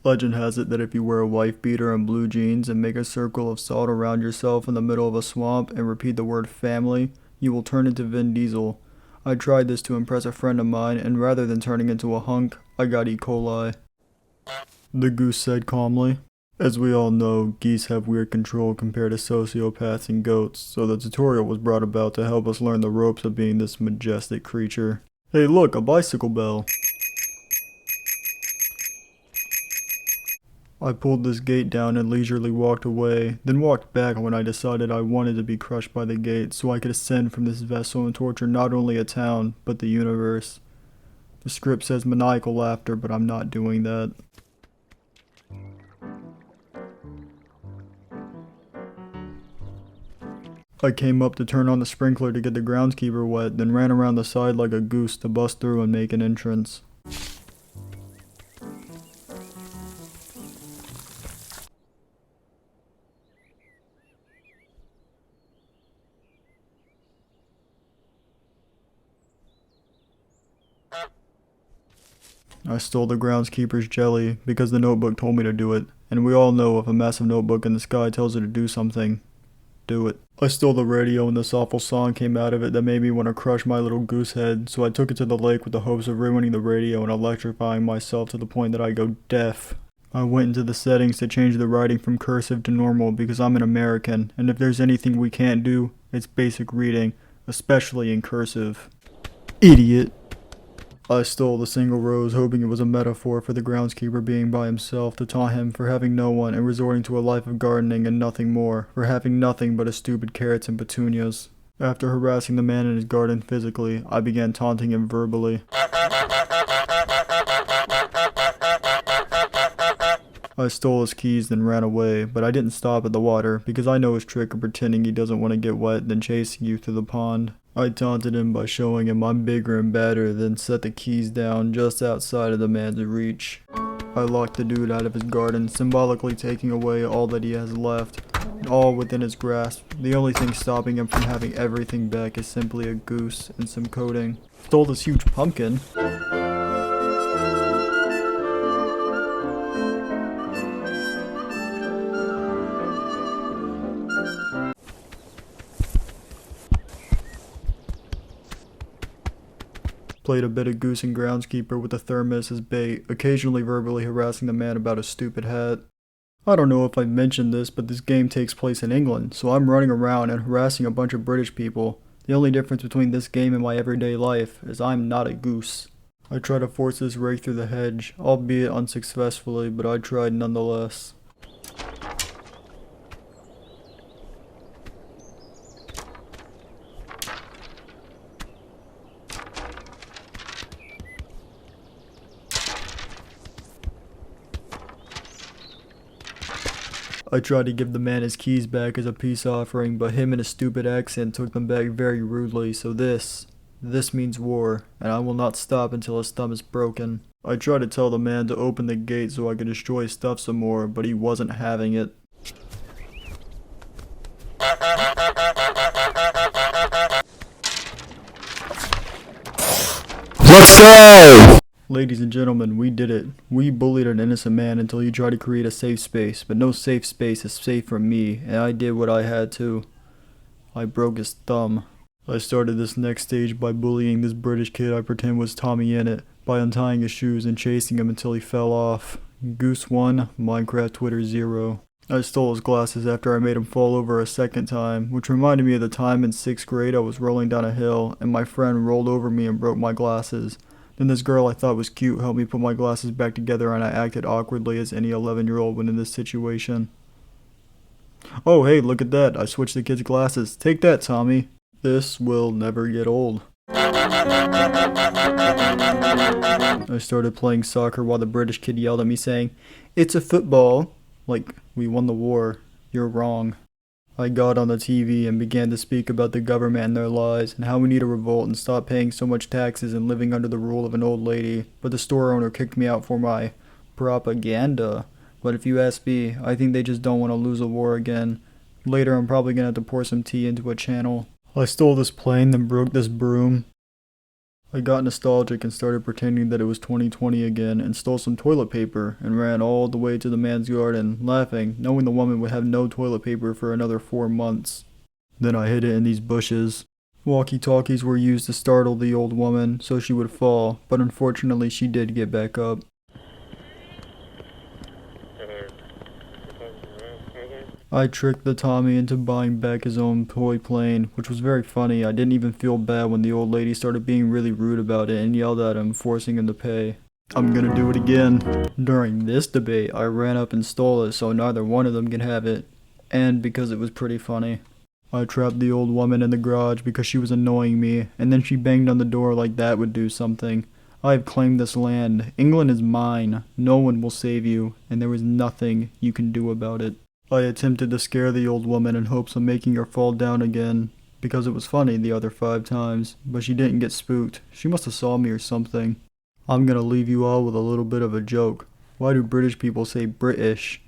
Legend has it that if you wear a wife beater and blue jeans and make a circle of salt around yourself in the middle of a swamp and repeat the word family, you will turn into Vin Diesel. I tried this to impress a friend of mine, and rather than turning into a hunk, I got E. coli. The goose said calmly. As we all know, geese have weird control compared to sociopaths and goats, so the tutorial was brought about to help us learn the ropes of being this majestic creature. Hey look, a bicycle bell! I pulled this gate down and leisurely walked away, then walked back when I decided I wanted to be crushed by the gate so I could ascend from this vessel and torture not only a town, but the universe. The script says maniacal laughter, but I'm not doing that. I came up to turn on the sprinkler to get the groundskeeper wet, then ran around the side like a goose to bust through and make an entrance. I stole the groundskeeper's jelly because the notebook told me to do it, and we all know if a massive notebook in the sky tells you to do something, do it. I stole the radio and this awful song came out of it that made me want to crush my little goose head, so I took it to the lake with the hopes of ruining the radio and electrifying myself to the point that I go deaf. I went into the settings to change the writing from cursive to normal because I'm an American, and if there's anything we can't do, it's basic reading, especially in cursive. Idiot. I stole the single rose, hoping it was a metaphor for the groundskeeper being by himself, to taunt him for having no one and resorting to a life of gardening and nothing more, for having nothing but a stupid carrots and petunias. After harassing the man in his garden physically, I began taunting him verbally. I stole his keys then ran away, but I didn't stop at the water because I know his trick of pretending he doesn't want to get wet then chasing you through the pond. I taunted him by showing him I'm bigger and badder, then set the keys down just outside of the man's reach. I locked the dude out of his garden, symbolically taking away all that he has left, and all within his grasp. The only thing stopping him from having everything back is simply a goose and some coating. Stole this huge pumpkin. Played a bit of goose and groundskeeper with a thermos as bait, occasionally verbally harassing the man about his stupid hat. I don't know if I've mentioned this, but this game takes place in England, so I'm running around and harassing a bunch of British people. The only difference between this game and my everyday life is I'm not a goose. I tried to force this rake through the hedge, albeit unsuccessfully, but I tried nonetheless. I tried to give the man his keys back as a peace offering, but him and his stupid accent took them back very rudely, so this means war, and I will not stop until his thumb is broken. I tried to tell the man to open the gate so I could destroy his stuff some more, but he wasn't having it. Let's go! Ladies and gentlemen, we did it. We bullied an innocent man until he tried to create a safe space, but no safe space is safe from me, and I did what I had to. I broke his thumb. I started this next stage by bullying this British kid I pretend was Tommy Innit, by untying his shoes and chasing him until he fell off. Goose 1, Minecraft Twitter 0. I stole his glasses after I made him fall over a second time, which reminded me of the time in 6th grade I was rolling down a hill, and my friend rolled over me and broke my glasses. Then this girl I thought was cute helped me put my glasses back together, and I acted awkwardly as any 11-year-old would in this situation. Oh hey, look at that, I switched the kid's glasses. Take that, Tommy. This will never get old. I started playing soccer while the British kid yelled at me saying, "It's a football." Like, we won the war. You're wrong. I got on the TV and began to speak about the government and their lies, and how we need to revolt and stop paying so much taxes and living under the rule of an old lady, but the store owner kicked me out for my propaganda. But if you ask me, I think they just don't want to lose a war again. Later I'm probably gonna have to pour some tea into a channel. I stole this plane, then broke this broom. I got nostalgic and started pretending that it was 2020 again and stole some toilet paper and ran all the way to the man's garden, laughing, knowing the woman would have no toilet paper for another 4 months. Then I hid it in these bushes. Walkie-talkies were used to startle the old woman so she would fall, but unfortunately she did get back up. I tricked the Tommy into buying back his own toy plane, which was very funny. I didn't even feel bad when the old lady started being really rude about it and yelled at him, forcing him to pay. I'm gonna do it again. During this debate, I ran up and stole it so neither one of them can have it, and because it was pretty funny. I trapped the old woman in the garage because she was annoying me, and then she banged on the door like that would do something. I have claimed this land. England is mine. No one will save you, and there is nothing you can do about it. I attempted to scare the old woman in hopes of making her fall down again, because it was funny the other 5 times, but she didn't get spooked. She must have saw me or something. I'm gonna leave you all with a little bit of a joke. Why do British people say British?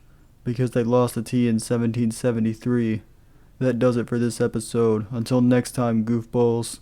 Because they lost the T in 1773. That does it for this episode. Until next time, goofballs.